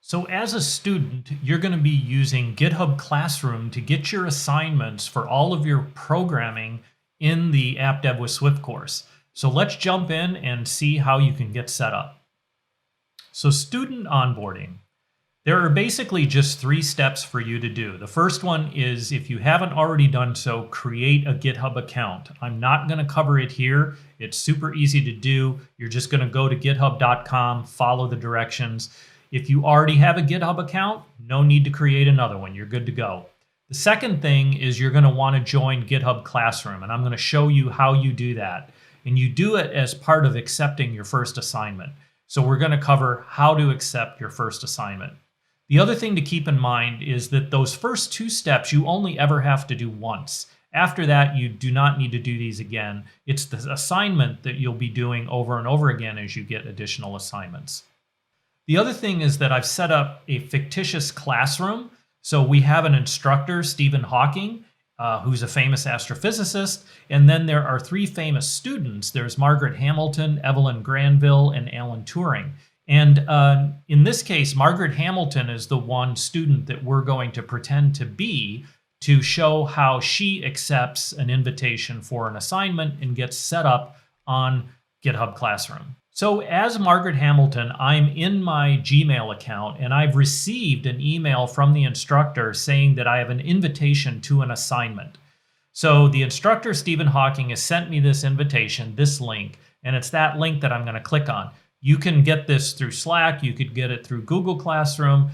So as a student, you're going to be using GitHub Classroom to get your assignments for all of your programming in the App Dev with Swift course. So let's jump in and see how you can get set up. So student onboarding. There are basically just 3 steps for you to do. The first one is, if you haven't already done so, create a GitHub account. I'm not going to cover it here. It's super easy to do. You're just going to go to github.com, follow the directions. If you already have a GitHub account, no need to create another one. You're good to go. The second thing is you're going to want to join GitHub Classroom, and I'm going to show you how you do that. And you do it as part of accepting your first assignment. So we're going to cover how to accept your first assignment. The other thing to keep in mind is that those first 2 steps you only ever have to do once. After that, you do not need to do these again. It's the assignment that you'll be doing over and over again as you get additional assignments. The other thing is that I've set up a fictitious classroom. So we have an instructor, Stephen Hawking, who's a famous astrophysicist. And then there are 3 famous students. There's Margaret Hamilton, Evelyn Granville, and Alan Turing. And in this case, Margaret Hamilton is the one student that we're going to pretend to be to show how she accepts an invitation for an assignment and gets set up on GitHub Classroom. So as Margaret Hamilton, I'm in my Gmail account and I've received an email from the instructor saying that I have an invitation to an assignment. So the instructor, Stephen Hawking, has sent me this invitation, this link, and it's that link that I'm going to click on. You can get this through Slack. You could get it through Google Classroom.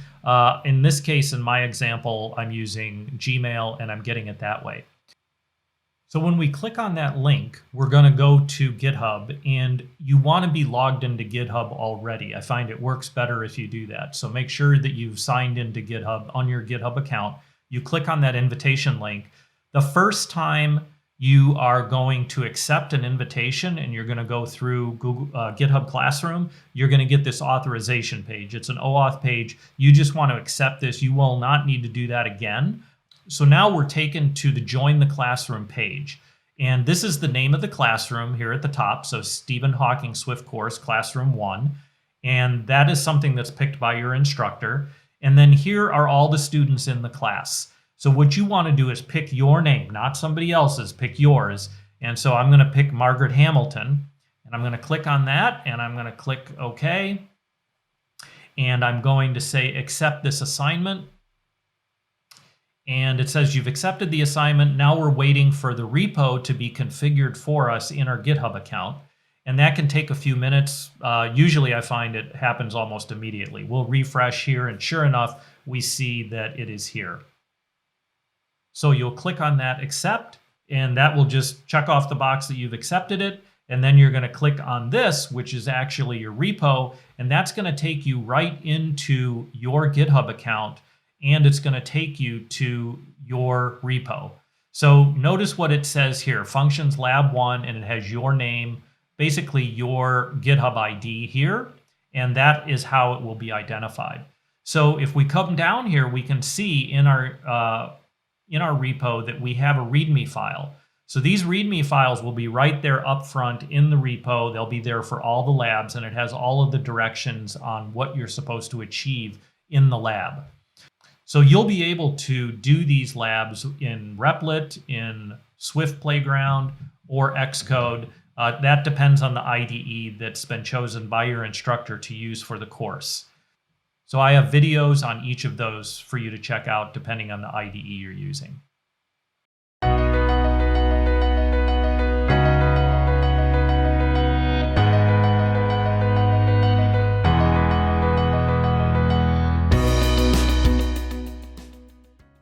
In this case, in my example, I'm using Gmail and I'm getting it that way. So when we click on that link, we're going to go to GitHub, and you want to be logged into GitHub already. I find it works better if you do that. So make sure that you've signed into GitHub on your GitHub account. You click on that invitation link. The first time you are going to accept an invitation and you're going to go through GitHub Classroom, you're going to get this authorization page. It's an OAuth page. You just want to accept this. You will not need to do that again. So now we're taken to the Join the Classroom page. And this is the name of the classroom here at the top. So Stephen Hawking Swift Course, Classroom 1. And that is something that's picked by your instructor. And then here are all the students in the class. So what you want to do is pick your name, not somebody else's, pick yours. And so I'm going to pick Margaret Hamilton. And I'm going to click on that, and I'm going to click OK. And I'm going to say accept this assignment. And it says you've accepted the assignment. Now we're waiting for the repo to be configured for us in our GitHub account. And that can take a few minutes. Usually I find it happens almost immediately. We'll refresh here, and sure enough, we see that it is here. So you'll click on that accept, and that will just check off the box that you've accepted it. And then you're going to click on this, which is actually your repo, and that's going to take you right into your GitHub account. And it's going to take you to your repo. So notice what it says here, Functions Lab 1, and it has your name, basically your GitHub ID here, and that is how it will be identified. So if we come down here, we can see in our repo that we have a README file. So these README files will be right there up front in the repo. They'll be there for all the labs, and it has all of the directions on what you're supposed to achieve in the lab. So you'll be able to do these labs in Replit, in Swift Playground, or Xcode. That depends on the IDE that's been chosen by your instructor to use for the course. So I have videos on each of those for you to check out depending on the IDE you're using.